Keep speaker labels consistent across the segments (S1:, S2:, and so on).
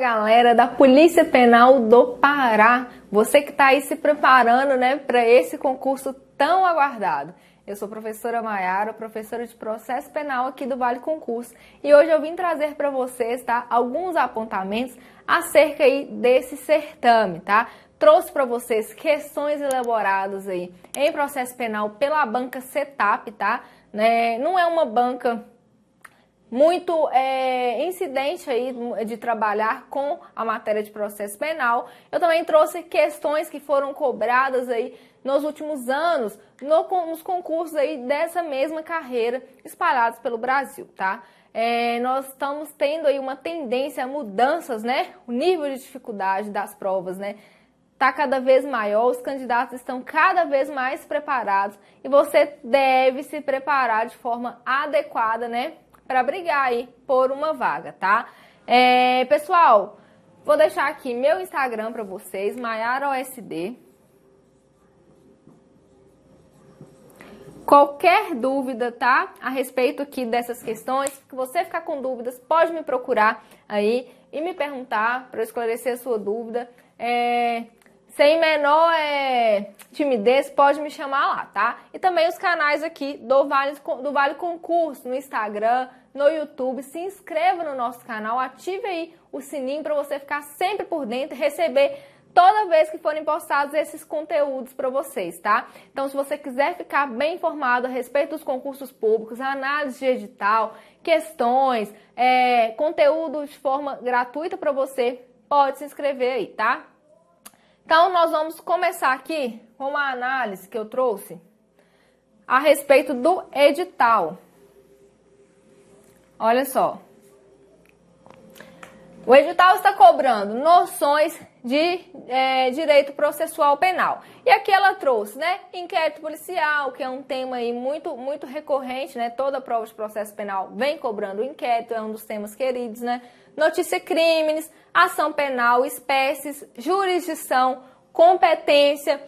S1: galera da Polícia Penal do Pará. Você que está aí se preparando, né, para esse concurso tão aguardado. Eu sou a professora Maiara, professora de Processo Penal aqui do Vale Concurso. E hoje eu vim trazer para vocês, tá, alguns apontamentos acerca aí desse certame, tá? Trouxe para vocês questões elaboradas aí em processo penal pela banca CETAP, tá? Não é uma banca muito incidente aí de trabalhar com a matéria de processo penal. Eu também trouxe questões que foram cobradas aí nos últimos anos nos concursos aí dessa mesma carreira espalhados pelo Brasil, tá? Nós estamos tendo aí uma tendência a mudanças, né? O nível de dificuldade das provas, né? Tá cada vez maior, os candidatos estão cada vez mais preparados e você deve se preparar de forma adequada, né? Para brigar aí por uma vaga, tá? Pessoal, vou deixar aqui meu Instagram para vocês, MaiaraOSD. Qualquer dúvida, tá? A respeito aqui dessas questões, que você ficar com dúvidas, pode me procurar aí e me perguntar para eu esclarecer a sua dúvida. Sem menor timidez, pode me chamar lá, tá? E também os canais aqui do Vale Concurso, no Instagram, no YouTube. Se inscreva no nosso canal, ative aí o sininho para você ficar sempre por dentro e receber toda vez que forem postados esses conteúdos para vocês, tá? Então, se você quiser ficar bem informado a respeito dos concursos públicos, análise de edital, questões, conteúdo de forma gratuita para você, pode se inscrever aí, tá? Então, nós vamos começar aqui com uma análise que eu trouxe a respeito do edital. Olha só. O edital está cobrando noções de direito processual penal. E aqui ela trouxe, né, inquérito policial, que é um tema aí muito recorrente, né? Toda prova de processo penal vem cobrando o inquérito, é um dos temas queridos, né? Notícia crimes, ação penal, espécies, jurisdição, competência,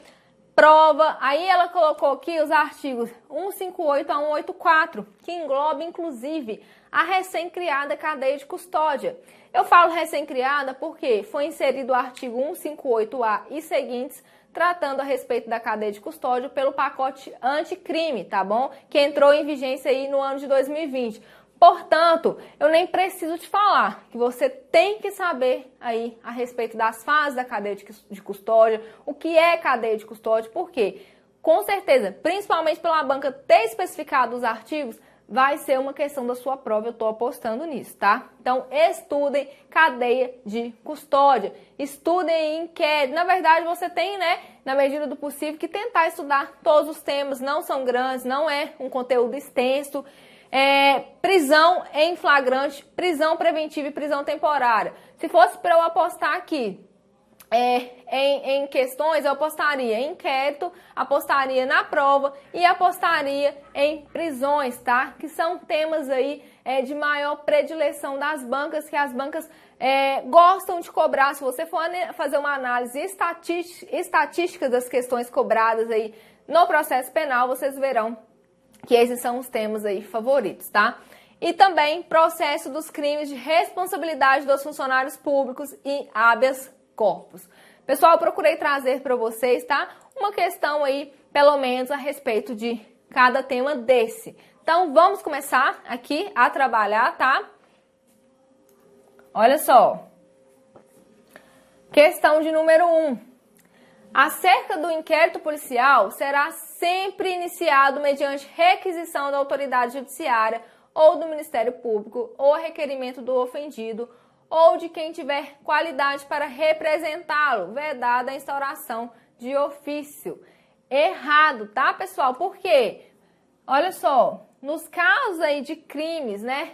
S1: prova. Aí ela colocou aqui os artigos 158 a 184, que engloba inclusive a recém-criada cadeia de custódia. Eu falo recém-criada porque foi inserido o artigo 158A e seguintes, tratando a respeito da cadeia de custódia pelo pacote anticrime, tá bom? Que entrou em vigência aí no ano de 2020. Portanto, eu nem preciso te falar que você tem que saber aí a respeito das fases da cadeia de custódia, o que é cadeia de custódia, porque, com certeza, principalmente pela banca ter especificado os artigos, vai ser uma questão da sua prova, eu estou apostando nisso, tá? Então, estudem cadeia de custódia, estudem inquérito. Na verdade, você tem, né, na medida do possível, que tentar estudar todos os temas, não são grandes, não é um conteúdo extenso. Prisão em flagrante, prisão preventiva e prisão temporária. Se fosse para eu apostar aqui em questões, eu apostaria em inquérito, apostaria na prova e apostaria em prisões, tá? Que são temas aí de maior predileção das bancas, que as bancas gostam de cobrar. Se você for fazer uma análise estatística das questões cobradas aí no processo penal, vocês verão que esses são os temas aí favoritos, tá? E também processo dos crimes de responsabilidade dos funcionários públicos e habeas corpus. Pessoal, eu procurei trazer para vocês, tá? Uma questão aí, pelo menos, a respeito de cada tema desse. Então, vamos começar aqui a trabalhar, tá? Olha só. Questão de número 1. Acerca do inquérito policial, será sempre iniciado mediante requisição da autoridade judiciária ou do Ministério Público ou a requerimento do ofendido ou de quem tiver qualidade para representá-lo, vedada a instauração de ofício. Errado, tá, pessoal? Por quê? Olha só, nos casos aí de crimes, né,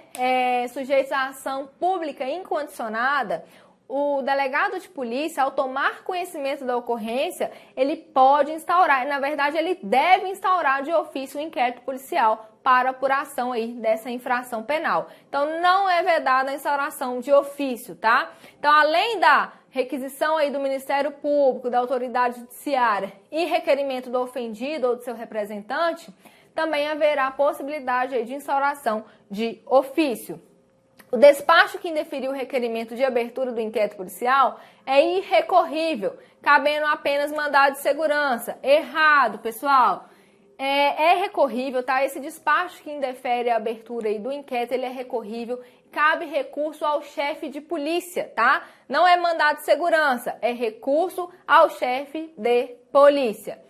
S1: sujeitos à ação pública incondicionada, o delegado de polícia, ao tomar conhecimento da ocorrência, ele pode instaurar, na verdade, ele deve instaurar de ofício o inquérito policial para apuração aí dessa infração penal. Então, não é vedada a instauração de ofício, tá? Então, além da requisição aí do Ministério Público, da autoridade judiciária e requerimento do ofendido ou do seu representante, também haverá possibilidade aí de instauração de ofício. O despacho que indeferiu o requerimento de abertura do inquérito policial é irrecorrível, cabendo apenas mandado de segurança. Errado, pessoal. É recorrível, tá? Esse despacho que indefere a abertura aí do inquérito, ele é recorrível. Cabe recurso ao chefe de polícia, tá? Não é mandado de segurança, é recurso ao chefe de polícia.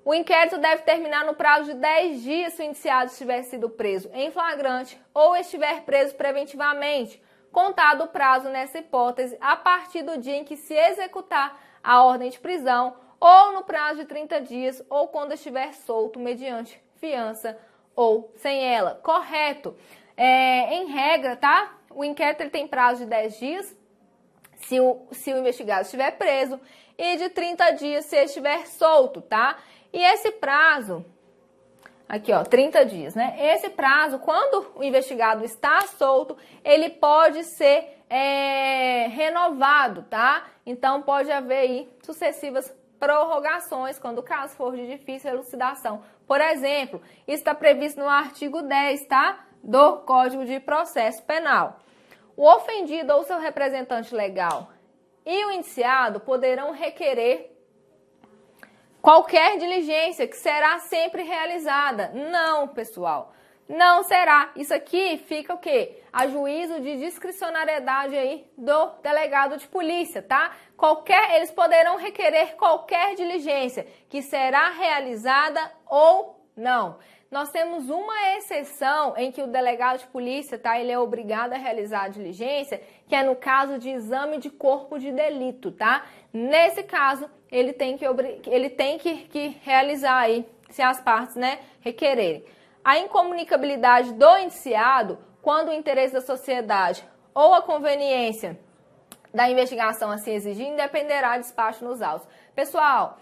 S1: O inquérito deve terminar no prazo de 10 dias se o indiciado estiver sido preso em flagrante ou estiver preso preventivamente, contado o prazo nessa hipótese a partir do dia em que se executar a ordem de prisão ou no prazo de 30 dias ou quando estiver solto mediante fiança ou sem ela. Correto. Em regra, tá? O inquérito ele tem prazo de 10 dias se o investigado estiver preso e de 30 dias se estiver solto, tá? E esse prazo, aqui ó, 30 dias, né? Esse prazo, quando o investigado está solto, ele pode ser renovado, tá? Então pode haver aí sucessivas prorrogações quando o caso for de difícil elucidação. Por exemplo, isso está previsto no artigo 10, tá? Do Código de Processo Penal. O ofendido ou seu representante legal e o indiciado poderão requerer qualquer diligência que será sempre realizada. Não, pessoal, não será. Isso aqui fica o quê? A juízo de discricionariedade aí do delegado de polícia, tá? Eles poderão requerer qualquer diligência que será realizada ou não. Nós temos uma exceção em que o delegado de polícia, tá? Ele é obrigado a realizar a diligência, que é no caso de exame de corpo de delito, tá? Nesse caso, ele tem que realizar aí, se as partes, né, requererem. A incomunicabilidade do indiciado, quando o interesse da sociedade ou a conveniência da investigação assim exigir, dependerá de despacho nos autos. Pessoal,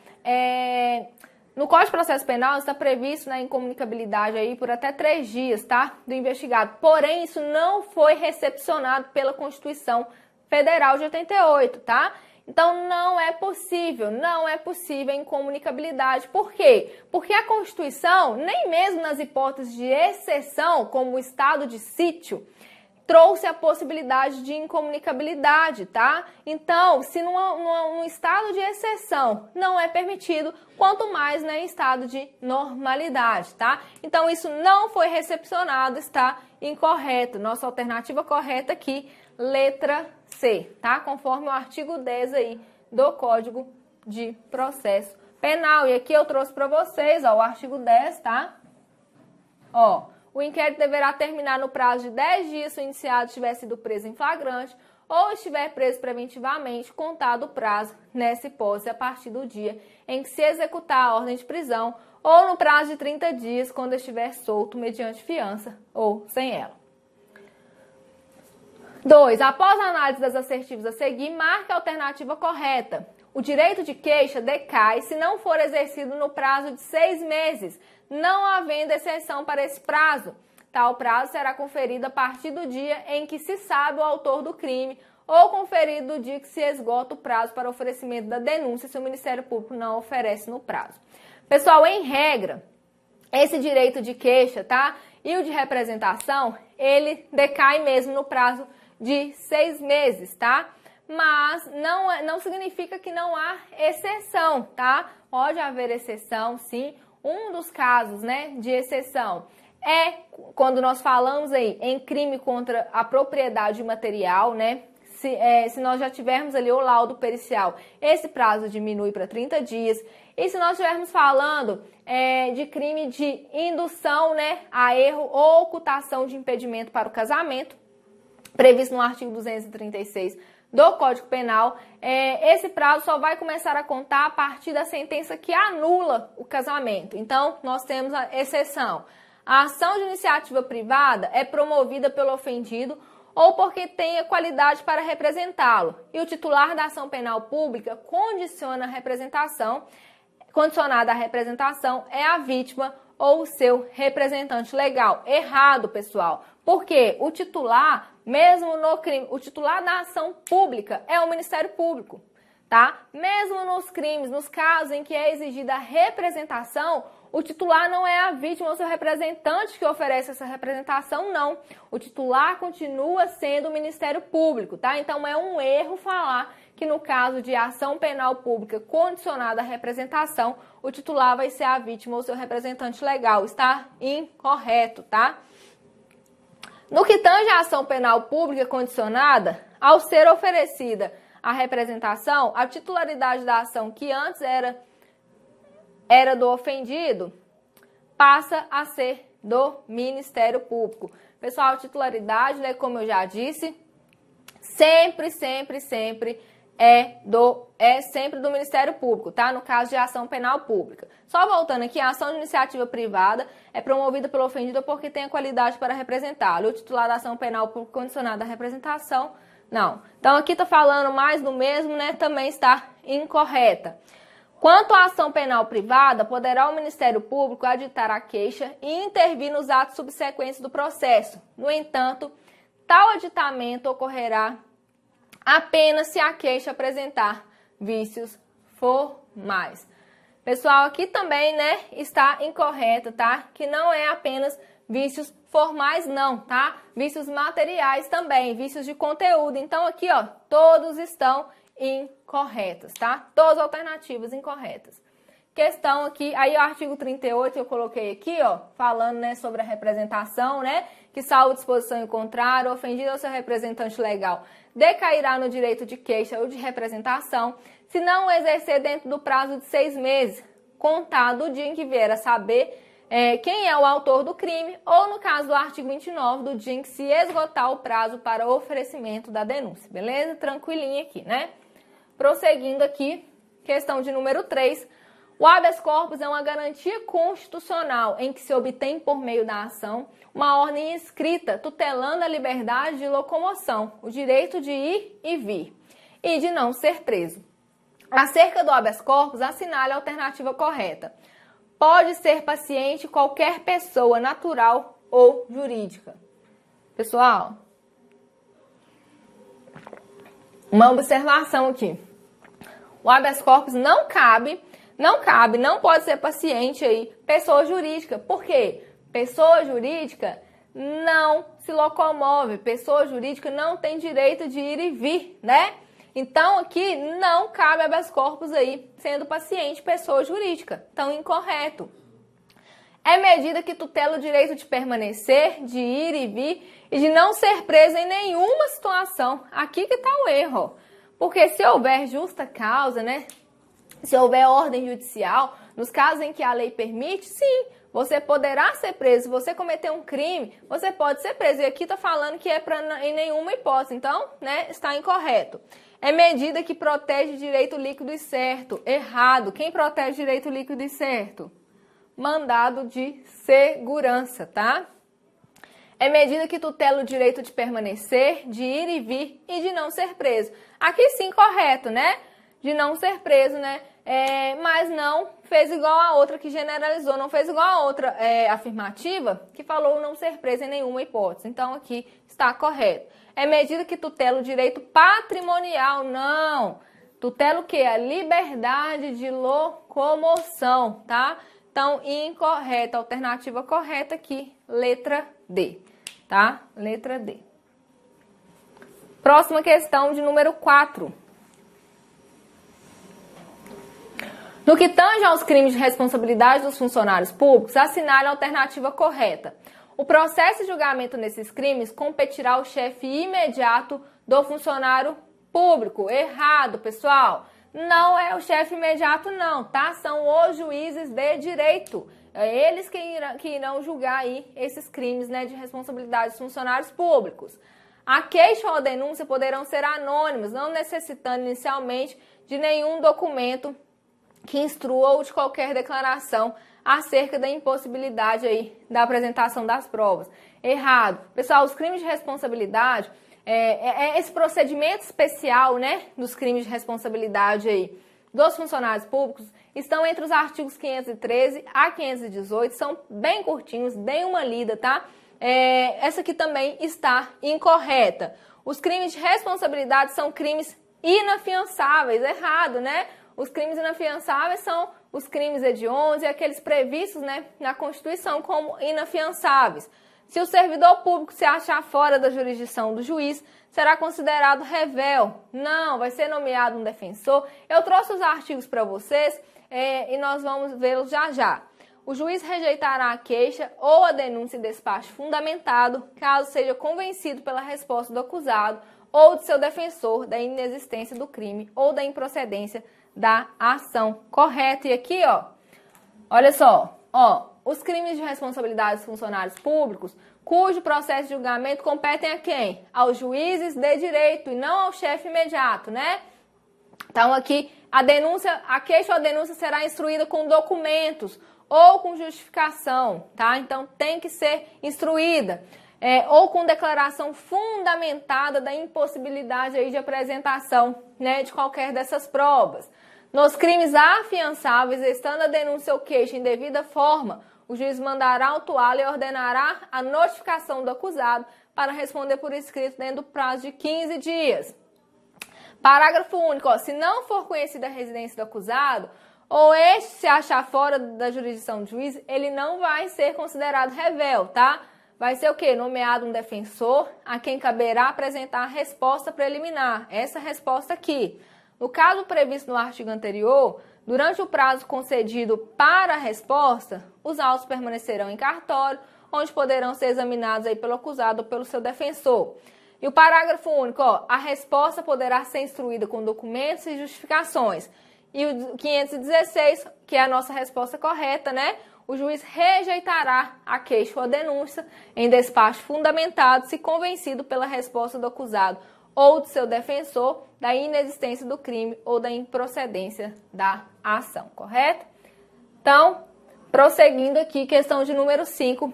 S1: no Código de Processo Penal está previsto, né, incomunicabilidade aí por até 3 dias, tá, do investigado. Porém, isso não foi recepcionado pela Constituição Federal de 88, tá? Então, não é possível a incomunicabilidade. Por quê? Porque a Constituição, nem mesmo nas hipóteses de exceção, como o estado de sítio, trouxe a possibilidade de incomunicabilidade, tá? Então, se num estado de exceção não é permitido, quanto mais, né, em estado de normalidade, tá? Então, isso não foi recepcionado, está incorreto. Nossa alternativa correta aqui, letra C, tá? Conforme o artigo 10 aí do Código de Processo Penal. E aqui eu trouxe para vocês, ó, o artigo 10, tá? Ó, o inquérito deverá terminar no prazo de 10 dias se o indiciado tiver sido preso em flagrante ou estiver preso preventivamente, contado o prazo nessa hipótese a partir do dia em que se executar a ordem de prisão ou no prazo de 30 dias quando estiver solto mediante fiança ou sem ela. 2. Após a análise das assertivas a seguir, marque a alternativa correta. O direito de queixa decai se não for exercido no prazo de 6 meses, não havendo exceção para esse prazo. Tal prazo será conferido a partir do dia em que se sabe o autor do crime ou conferido do dia que se esgota o prazo para oferecimento da denúncia se o Ministério Público não oferece no prazo. Pessoal, em regra, esse direito de queixa, tá? E o de representação, ele decai mesmo no prazo de 6 meses, tá? Mas não significa que não há exceção, tá? Pode haver exceção, sim. Um dos casos, né, de exceção é quando nós falamos aí em crime contra a propriedade material, né? Se nós já tivermos ali o laudo pericial, esse prazo diminui para 30 dias. E se nós estivermos falando de crime de indução, né, a erro ou ocultação de impedimento para o casamento, previsto no artigo 236 do Código Penal, esse prazo só vai começar a contar a partir da sentença que anula o casamento. Então, nós temos a exceção. A ação de iniciativa privada é promovida pelo ofendido ou porque tenha qualidade para representá-lo. E o titular da ação penal pública condicionada à representação é a vítima ou o seu representante legal. Errado, pessoal. Porque o titular, mesmo no crime, o titular da ação pública é o Ministério Público, tá? Mesmo nos crimes, nos casos em que é exigida a representação, O titular não é a vítima ou seu representante que oferece essa representação, não. O titular continua sendo o Ministério Público, tá? Então é um erro falar que no caso de ação penal pública condicionada à representação, o titular vai ser a vítima ou seu representante legal. Está incorreto, tá? No que tange à ação penal pública condicionada, ao ser oferecida a representação, a titularidade da ação que antes era do ofendido, passa a ser do Ministério Público. Pessoal, a titularidade, né, como eu já disse, sempre é sempre do Ministério Público, tá? No caso de ação penal pública. Só voltando aqui, a ação de iniciativa privada é promovida pelo ofendido porque tem a qualidade para representá-lo. O titular da ação penal pública condicionada à representação, não. Então aqui tá falando mais do mesmo, né? Também está incorreta. Quanto à ação penal privada, poderá o Ministério Público aditar a queixa e intervir nos atos subsequentes do processo. No entanto, tal aditamento ocorrerá apenas se a queixa apresentar vícios formais. Pessoal, aqui também, né, está incorreto, tá? Que não é apenas vícios formais, não, tá? Vícios materiais também, vícios de conteúdo. Então, aqui, ó, todos estão incorretos, tá? Todas alternativas incorretas. Questão aqui, aí o artigo 38 eu coloquei aqui, ó, falando, né, sobre a representação, né, que salvo disposição em contrário, ofendido ou seu representante legal decairá no direito de queixa ou de representação, se não exercer dentro do prazo de 6 meses, contado o dia em que vier a saber quem é o autor do crime, ou no caso do artigo 29, do dia em que se esgotar o prazo para oferecimento da denúncia, beleza? Tranquilinho aqui, né? Prosseguindo aqui, questão de número 3, o habeas corpus é uma garantia constitucional em que se obtém por meio da ação uma ordem escrita tutelando a liberdade de locomoção, o direito de ir e vir e de não ser preso. Acerca do habeas corpus, assinale a alternativa correta. Pode ser paciente qualquer pessoa natural ou jurídica. Pessoal, uma observação aqui. O habeas corpus não pode ser paciente aí, pessoa jurídica. Por quê? Pessoa jurídica não se locomove, pessoa jurídica não tem direito de ir e vir, né? Então, aqui não cabe habeas corpus aí, sendo paciente pessoa jurídica. Então, incorreto. É medida que tutela o direito de permanecer, de ir e vir e de não ser preso em nenhuma situação. Aqui que está o erro. Porque se houver justa causa, né? Se houver ordem judicial, nos casos em que a lei permite, sim, você poderá ser preso. Se você cometer um crime, você pode ser preso. E aqui está falando que é em nenhuma hipótese. Então, né, está incorreto. É medida que protege direito líquido e certo. Errado. Quem protege direito líquido e certo? Mandado de segurança, tá? É medida que tutela o direito de permanecer, de ir e vir e de não ser preso. Aqui sim, correto, né? De não ser preso, né? Mas não fez igual a outra que generalizou, não fez igual a outra afirmativa que falou não ser preso em nenhuma hipótese. Então, aqui está correto. É medida que tutela o direito patrimonial, não. Tutela o quê? A liberdade de locomoção, tá? Então, incorreta. Alternativa correta aqui, letra D, tá? Letra D. Próxima questão de número 4. No que tange aos crimes de responsabilidade dos funcionários públicos, assinale a alternativa correta. O processo de julgamento nesses crimes competirá ao chefe imediato do funcionário público. Errado, pessoal. Não é o chefe imediato, não, tá? São os juízes de direito. É eles que irão julgar aí esses crimes, né, de responsabilidade dos funcionários públicos. A queixa ou a denúncia poderão ser anônimas, não necessitando inicialmente de nenhum documento que instrua ou de qualquer declaração acerca da impossibilidade aí da apresentação das provas. Errado. Pessoal, os crimes de responsabilidade, esse procedimento especial, né, dos crimes de responsabilidade aí dos funcionários públicos estão entre os artigos 513 a 518, são bem curtinhos, deem uma lida, tá? Essa aqui também está incorreta. Os crimes de responsabilidade são crimes inafiançáveis, errado, né? Os crimes inafiançáveis são os crimes hediondos e aqueles previstos, né, na Constituição como inafiançáveis. Se o servidor público se achar fora da jurisdição do juiz, será considerado réu. Não, vai ser nomeado um defensor. Eu trouxe os artigos para vocês e nós vamos vê-los já já. O juiz rejeitará a queixa ou a denúncia em despacho fundamentado, caso seja convencido pela resposta do acusado ou de seu defensor da inexistência do crime ou da improcedência da ação. Correto? E aqui, ó, olha só, ó, os crimes de responsabilidade dos funcionários públicos, cujo processo de julgamento competem a quem? Aos juízes de direito e não ao chefe imediato, né? Então aqui a queixa ou a denúncia será instruída com documentos ou com justificação, tá? Então tem que ser instruída. Ou com declaração fundamentada da impossibilidade aí de apresentação, né, de qualquer dessas provas. Nos crimes afiançáveis, estando a denúncia ou queixa em devida forma, o juiz mandará autuá-la e ordenará a notificação do acusado para responder por escrito dentro do prazo de 15 dias. Parágrafo único, ó, se não for conhecida a residência do acusado, ou este se achar fora da jurisdição do juiz, ele não vai ser considerado réu, tá? Vai ser o quê? Nomeado um defensor a quem caberá apresentar a resposta preliminar. Essa resposta aqui. No caso previsto no artigo anterior, durante o prazo concedido para a resposta, os autos permanecerão em cartório, onde poderão ser examinados aí pelo acusado ou pelo seu defensor. E o parágrafo único, ó, a resposta poderá ser instruída com documentos e justificações. E o 516, que é a nossa resposta correta, né? O juiz rejeitará a queixa ou a denúncia em despacho fundamentado se convencido pela resposta do acusado ou de seu defensor da inexistência do crime ou da improcedência da ação, correto? Então, prosseguindo aqui, questão de número 5,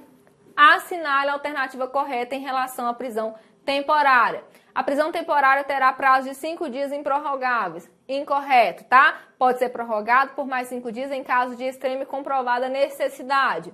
S1: assinale a alternativa correta em relação à prisão temporária. A prisão temporária terá prazo de 5 dias improrrogáveis. Incorreto, tá? Pode ser prorrogado por mais 5 dias em caso de extrema e comprovada necessidade.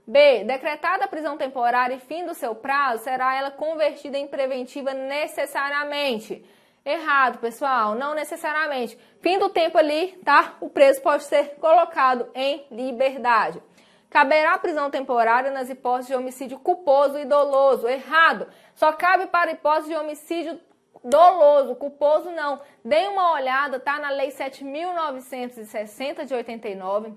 S1: B. Decretada a prisão temporária e fim do seu prazo, será ela convertida em preventiva necessariamente. Errado, pessoal, não necessariamente. Fim do tempo ali, tá? O preso pode ser colocado em liberdade. Caberá prisão temporária nas hipóteses de homicídio culposo e doloso. Errado. Só cabe para hipótese de homicídio doloso, culposo não. Deem uma olhada, tá? Na Lei 7.960 de 89.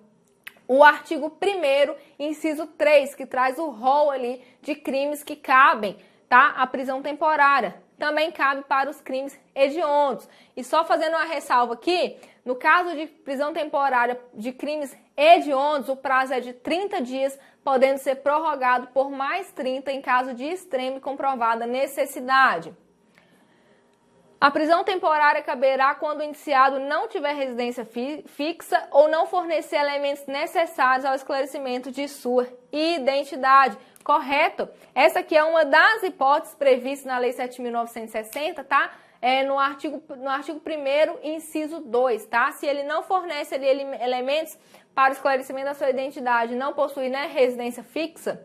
S1: O artigo 1º, inciso 3, que traz o rol ali de crimes que cabem, tá? A prisão temporária. Também cabe para os crimes hediondos. E só fazendo uma ressalva aqui, no caso de prisão temporária de crimes hediondos, o prazo é de 30 dias, podendo ser prorrogado por mais 30 em caso de extrema e comprovada necessidade. A prisão temporária caberá quando o indiciado não tiver residência fixa ou não fornecer elementos necessários ao esclarecimento de sua identidade. Correto? Essa aqui é uma das hipóteses previstas na Lei 7.960, tá? No artigo 1º, inciso 2, tá? Se ele não fornece ali elementos para o esclarecimento da sua identidade, não possui, né, residência fixa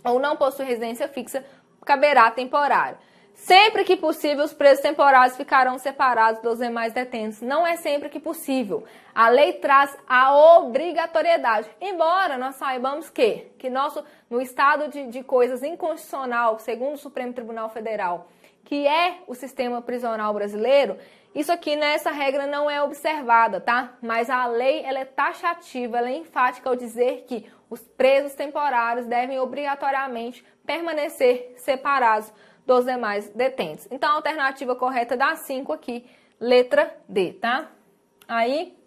S1: ou não possui residência fixa, caberá temporário. Sempre que possível, os presos temporários ficarão separados dos demais detentos. Não é sempre que possível. A lei traz a obrigatoriedade. Embora nós saibamos que no estado de coisas inconstitucional, segundo o Supremo Tribunal Federal, que é o sistema prisional brasileiro, isso aqui nessa regra não é observada, tá? Mas a lei, ela é taxativa, ela é enfática ao dizer que os presos temporários devem obrigatoriamente permanecer separados dos demais detentos. Então, a alternativa correta dá 5 aqui, letra D, tá? Aí,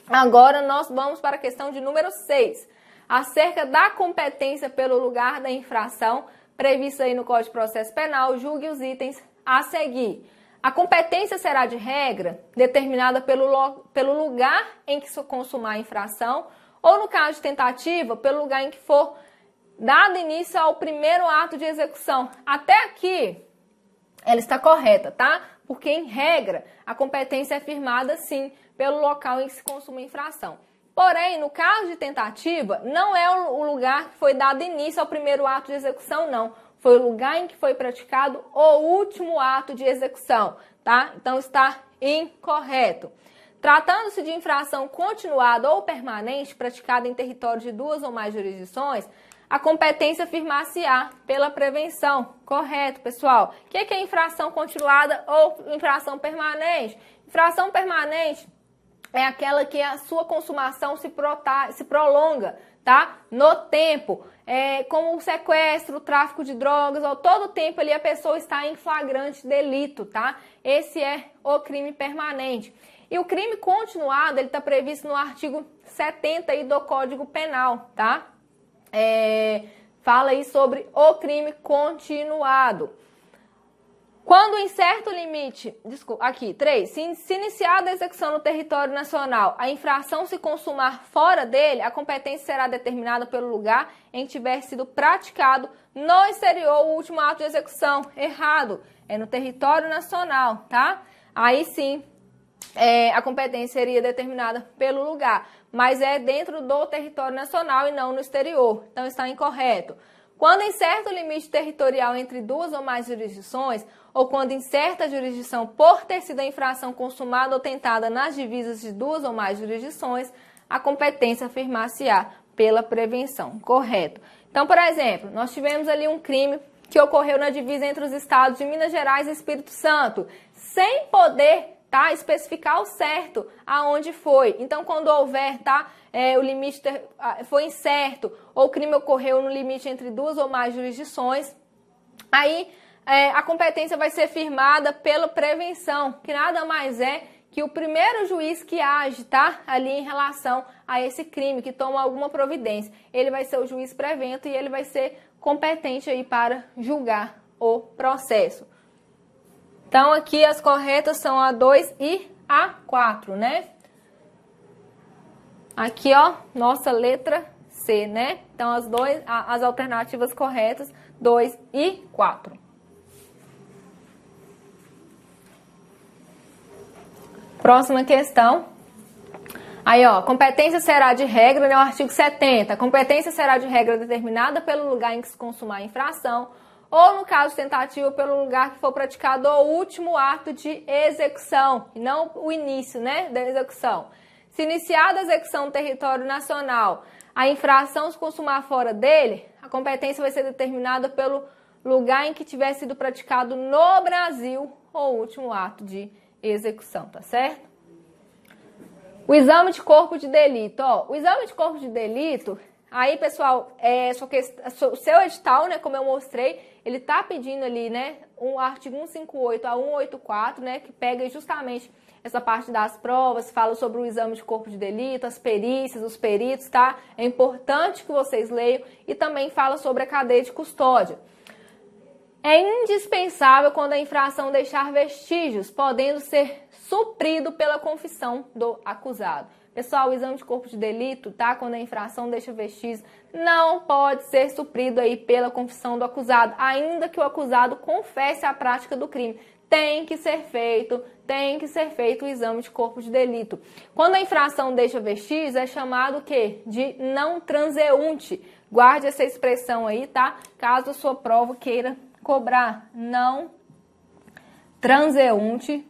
S1: agora nós vamos para a questão de número 6, acerca da competência pelo lugar da infração, prevista aí no Código de Processo Penal, julgue os itens a seguir. A competência será de regra determinada pelo lugar em que se consumar a infração, ou no caso de tentativa, pelo lugar em que for dado início ao primeiro ato de execução. Até aqui, ela está correta, tá? Porque, em regra, a competência é firmada, sim, pelo local em que se consuma a infração. Porém, no caso de tentativa, não é o lugar que foi dado início ao primeiro ato de execução, não. Foi o lugar em que foi praticado o último ato de execução, tá? Então, está incorreto. Tratando-se de infração continuada ou permanente praticada em território de 2 ou mais jurisdições, a competência firmar-se-á pela prevenção. Correto, pessoal? O que é infração continuada ou infração permanente? Infração permanente é aquela que a sua consumação se prolonga, tá? No tempo, como o sequestro, o tráfico de drogas, ou todo o tempo ali a pessoa está em flagrante delito, tá? Esse é o crime permanente. E o crime continuado, ele está previsto no artigo 70 aí do Código Penal, tá? Fala aí sobre o crime continuado. Quando em certo limite, aqui, 3, se iniciada a execução no território nacional, a infração se consumar fora dele, a competência será determinada pelo lugar em que tiver sido praticado no exterior o último ato de execução. Errado, é no território nacional, tá? Aí sim, a competência seria determinada pelo lugar, mas é dentro do território nacional e não no exterior, então está incorreto. Quando em certo limite territorial entre 2 ou mais jurisdições, ou quando em certa jurisdição por ter sido a infração consumada ou tentada nas divisas de 2 ou mais jurisdições, a competência firmar-se-á pela prevenção. Correto. Então, por exemplo, nós tivemos ali um crime que ocorreu na divisa entre os estados de Minas Gerais e Espírito Santo, sem poder especificar o certo aonde foi. Então, quando houver, o limite foi incerto ou o crime ocorreu no limite entre 2 ou mais jurisdições, aí a competência vai ser firmada pela prevenção, que nada mais é que o primeiro juiz que age, ali em relação a esse crime, que toma alguma providência. Ele vai ser o juiz prevento e ele vai ser competente aí para julgar o processo. Então, aqui as corretas são a 2 e a 4, né? Aqui, ó, nossa letra C, né? Então, as alternativas corretas, 2 e 4. Próxima questão. Aí, ó, competência será de regra, né? O artigo 70. Competência será de regra determinada pelo lugar em que se consumar a infração, ou, no caso tentativa, pelo lugar que for praticado o último ato de execução, e não o início, né, da execução. Se iniciada a execução no território nacional, a infração se consumar fora dele, a competência vai ser determinada pelo lugar em que tiver sido praticado no Brasil o último ato de execução, tá certo? O exame de corpo de delito, ó, o exame de corpo de delito, aí, pessoal, o seu edital, né, como eu mostrei, ele tá pedindo ali, né, o artigo 158 a 184, né, que pega justamente essa parte das provas, fala sobre o exame de corpo de delito, as perícias, os peritos, tá? É importante que vocês leiam e também fala sobre a cadeia de custódia. É indispensável quando a infração deixar vestígios, podendo ser suprido pela confissão do acusado. Pessoal, o exame de corpo de delito, tá? Quando a infração deixa vestígios, não pode ser suprido aí pela confissão do acusado, ainda que o acusado confesse a prática do crime. Tem que ser feito o exame de corpo de delito. Quando a infração deixa vestígios, é chamado o quê? De não transeunte. Guarde essa expressão aí, tá? Caso a sua prova queira cobrar. Não transeunte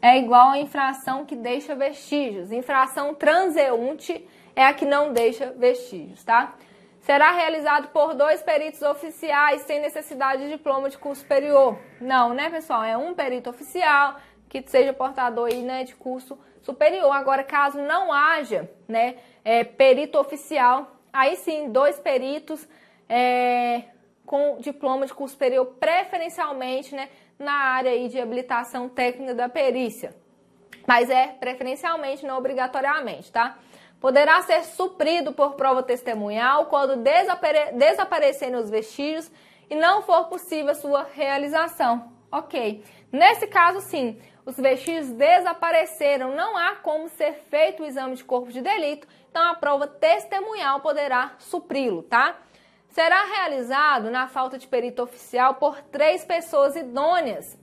S1: é igual a infração que deixa vestígios. Infração transeunte é a que não deixa vestígios, tá? Será realizado por 2 peritos oficiais sem necessidade de diploma de curso superior. Não, né, pessoal? É um perito oficial que seja portador aí, né, de curso superior. Agora, caso não haja, né, perito oficial, aí sim, 2 peritos com diploma de curso superior, preferencialmente, né, na área aí de habilitação técnica da perícia. Mas preferencialmente, não obrigatoriamente, tá? Poderá ser suprido por prova testemunhal quando desaparecerem os vestígios e não for possível a sua realização. Ok. Nesse caso, sim, os vestígios desapareceram, não há como ser feito o exame de corpo de delito, então a prova testemunhal poderá supri-lo, tá? Será realizado, na falta de perito oficial, por 3 pessoas idôneas,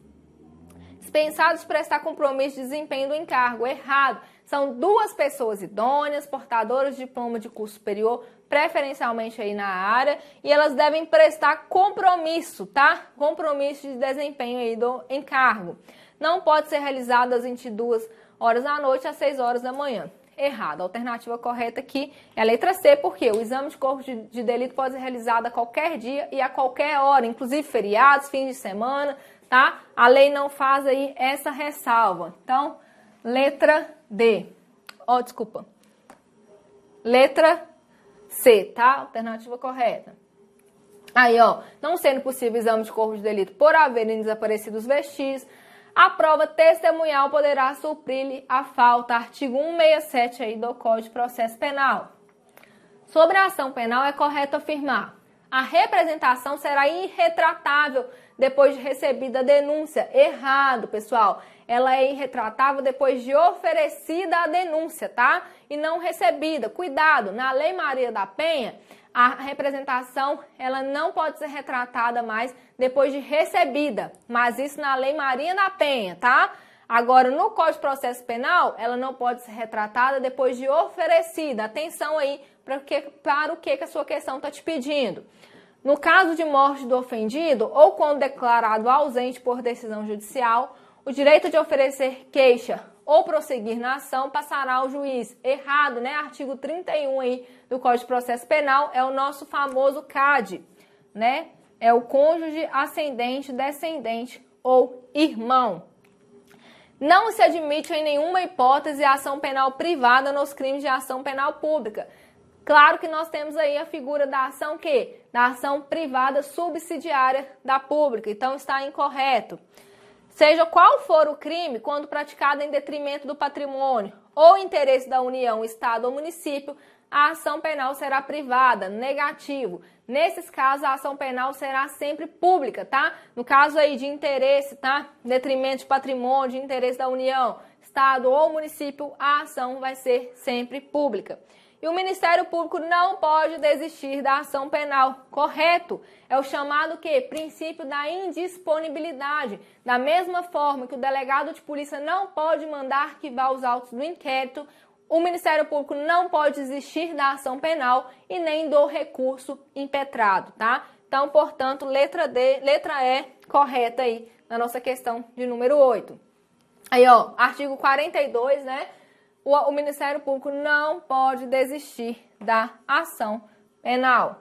S1: dispensados de prestar compromisso de desempenho do encargo. Errado. São 2 pessoas idôneas, portadoras de diploma de curso superior, preferencialmente aí na área, e elas devem prestar compromisso, tá? Compromisso de desempenho aí do encargo. não pode ser realizado das 22 horas da noite às 6 horas da manhã. Errado. A alternativa correta aqui é a letra C, porque o exame de corpo de delito pode ser realizado a qualquer dia e a qualquer hora, inclusive feriados, fins de semana, tá? A lei não faz aí essa ressalva. Então, letra D. Desculpa. Letra C, tá? Alternativa correta. Aí, não sendo possível exame de corpo de delito por haverem desaparecido os vestígios, a prova testemunhal poderá suprir-lhe a falta, artigo 167 aí do Código de Processo Penal. Sobre a ação penal, é correto afirmar: a representação será irretratável depois de recebida a denúncia. Errado, pessoal. Ela é irretratável depois de oferecida a denúncia, tá? E não recebida. Cuidado, na Lei Maria da Penha, a representação ela não pode ser retratada mais depois de recebida, mas isso na Lei Maria da Penha, tá? Agora, no Código de Processo Penal, ela não pode ser retratada depois de oferecida. Atenção aí para o que a sua questão está te pedindo. No caso de morte do ofendido ou quando declarado ausente por decisão judicial, o direito de oferecer queixa ou prosseguir na ação passará ao juiz. Errado, né? Artigo 31 aí do Código de Processo Penal é o nosso famoso CAD, né? É o cônjuge, ascendente, descendente ou irmão. Não se admite em nenhuma hipótese a ação penal privada nos crimes de ação penal pública. Claro que nós temos aí a figura da ação da ação privada subsidiária da pública, então está incorreto. Seja qual for o crime, quando praticado em detrimento do patrimônio ou interesse da União, Estado ou município, a ação penal será privada, negativo. Nesses casos, a ação penal será sempre pública, tá? No caso aí de interesse, tá? Detrimento de patrimônio, de interesse da União, Estado ou município, a ação vai ser sempre pública. E o Ministério Público não pode desistir da ação penal, correto? É o chamado princípio da indisponibilidade. Da mesma forma que o delegado de polícia não pode mandar arquivar os autos do inquérito, o Ministério Público não pode desistir da ação penal e nem do recurso impetrado, tá? Então, portanto, letra E, correta aí na nossa questão de número 8. Aí, artigo 42, né? O Ministério Público não pode desistir da ação penal.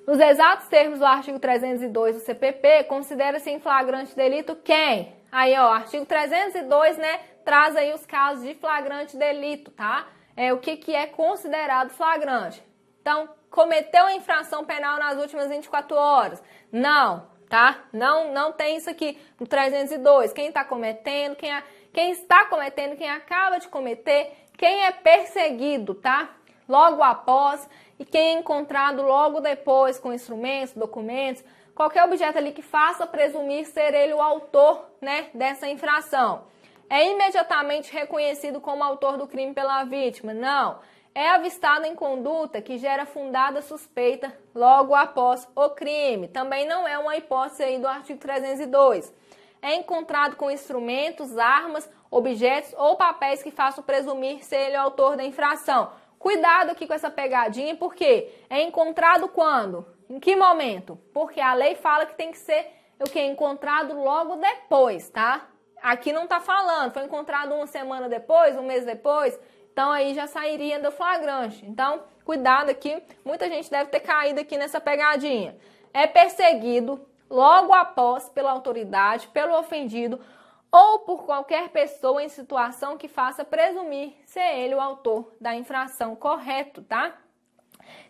S1: Nos exatos termos do artigo 302 do CPP, considera-se em flagrante delito quem? Aí, artigo 302, né, traz aí os casos de flagrante delito, tá? O que é considerado flagrante. Então, cometeu a infração penal nas últimas 24 horas? Não, tá? Não tem isso aqui no 302. Quem está cometendo, quem está cometendo, quem acaba de cometer, quem é perseguido, tá? Logo após e quem é encontrado logo depois com instrumentos, documentos, qualquer objeto ali que faça presumir ser ele o autor, né, dessa infração. É imediatamente reconhecido como autor do crime pela vítima? Não. É avistado em conduta que gera fundada suspeita logo após o crime. Também não é uma hipótese aí do artigo 302. É encontrado com instrumentos, armas, objetos ou papéis que façam presumir ser ele o autor da infração. Cuidado aqui com essa pegadinha, porque é encontrado quando? Em que momento? Porque a lei fala que tem que ser o que? Encontrado logo depois, tá? Aqui não tá falando, foi encontrado uma semana depois, um mês depois, então aí já sairia do flagrante. Então, cuidado aqui, muita gente deve ter caído aqui nessa pegadinha. É perseguido logo após pela autoridade, pelo ofendido ou por qualquer pessoa em situação que faça presumir ser ele o autor da infração, correto, tá?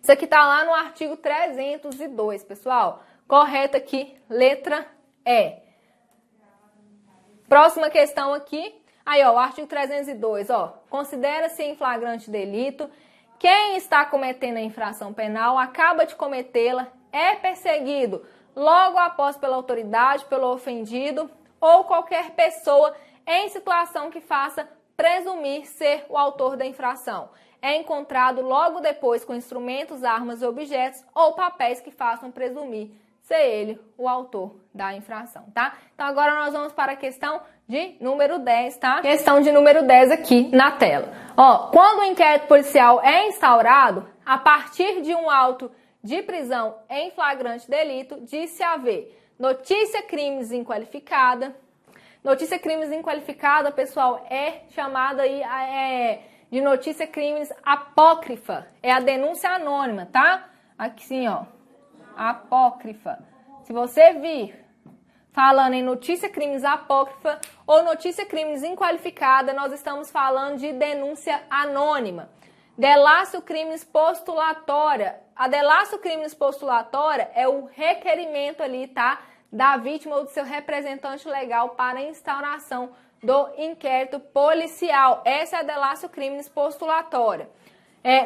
S1: Isso aqui tá lá no artigo 302, pessoal. Correto aqui, letra E. Próxima questão aqui. Aí, o artigo 302, considera-se em flagrante delito quem está cometendo a infração penal, acaba de cometê-la, é perseguido logo após pela autoridade, pelo ofendido ou qualquer pessoa em situação que faça presumir ser o autor da infração. É encontrado logo depois com instrumentos, armas, objetos ou papéis que façam presumir ser ele o autor da infração, tá? Então agora nós vamos para a questão de número 10, tá? Questão de número 10 aqui na tela. Quando o inquérito policial é instaurado, a partir de um auto de prisão em flagrante delito, diz-se haver Notícia crimes inqualificada. Notícia crimes inqualificada, pessoal, é chamada aí de notícia crimes apócrifa. É a denúncia anônima, tá? Aqui sim, ó. Apócrifa. Se você vir falando em notícia crimes apócrifa ou notícia crimes inqualificada, nós estamos falando de denúncia anônima. Delácio crimes postulatória. A delácio crimes postulatória é o requerimento ali, tá? Da vítima ou do seu representante legal para a instauração do inquérito policial. Essa é a delácio crimes postulatória.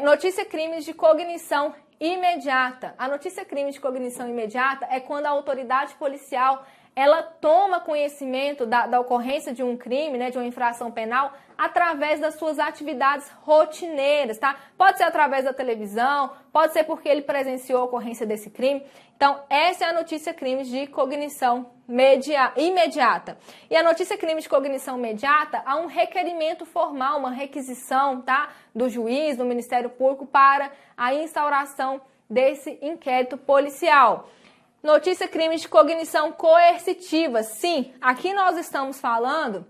S1: Notícia crimes de cognição imediata. A notícia crime de cognição imediata é quando a autoridade policial ela toma conhecimento da ocorrência de um crime, né, de uma infração penal, através das suas atividades rotineiras, tá? Pode ser através da televisão, pode ser porque ele presenciou a ocorrência desse crime. Então, essa é a notícia crime de cognição imediata. E a notícia crime de cognição imediata, há um requerimento formal, uma requisição, tá? Do juiz, do Ministério Público para a instauração desse inquérito policial. Notícia crime de cognição coercitiva. Sim, aqui nós estamos falando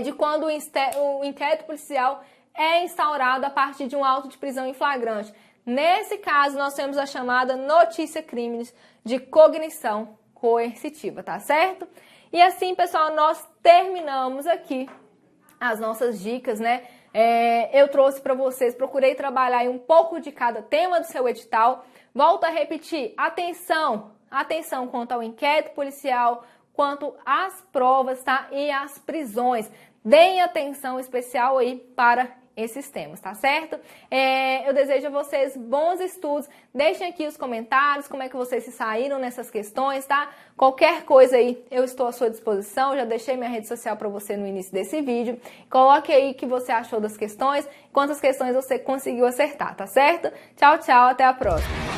S1: de quando o inquérito policial é instaurado a partir de um auto de prisão em flagrante. Nesse caso, nós temos a chamada notícia crimes de cognição coercitiva, tá certo? E assim, pessoal, nós terminamos aqui as nossas dicas, né? Eu trouxe para vocês, procurei trabalhar aí um pouco de cada tema do seu edital. Volto a repetir, atenção quanto ao inquérito policial, quanto às provas, tá? E às prisões. Deem atenção especial aí para esses temas, tá certo? Eu desejo a vocês bons estudos. Deixem aqui os comentários, como é que vocês se saíram nessas questões, tá? Qualquer coisa aí, eu estou à sua disposição. Já deixei minha rede social para você no início desse vídeo. Coloque aí o que você achou das questões, quantas questões você conseguiu acertar, tá certo? Tchau, tchau, até a próxima.